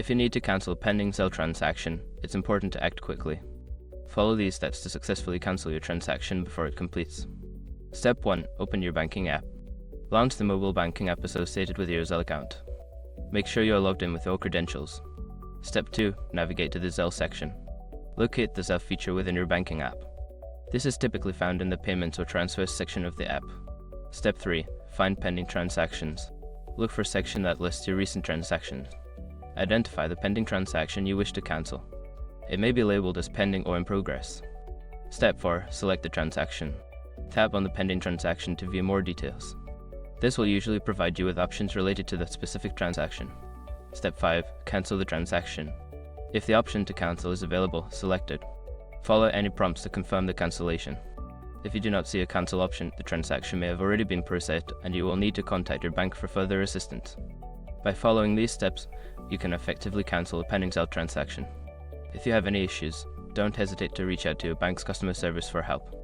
If you need to cancel a pending Zelle transaction, it's important to act quickly. Follow these steps to successfully cancel your transaction before it completes. Step 1. Open your banking app. Launch the mobile banking app associated with your Zelle account. Make sure you are logged in with all credentials. Step 2. Navigate to the Zelle section. Locate the Zelle feature within your banking app. This is typically found in the Payments or Transfers section of the app. Step 3. Find pending transactions. Look for a section that lists your recent transactions. Identify the pending transaction you wish to cancel. It may be labeled as pending or in progress. Step 4. Select the transaction. Tap on the pending transaction to view more details. This will usually provide you with options related to that specific transaction. Step 5. Cancel the transaction. If the option to cancel is available, select it. Follow any prompts to confirm the cancellation. If you do not see a cancel option, the transaction may have already been processed and you will need to contact your bank for further assistance. By following these steps, you can effectively cancel a pending Zelle transaction. If you have any issues, don't hesitate to reach out to your bank's customer service for help.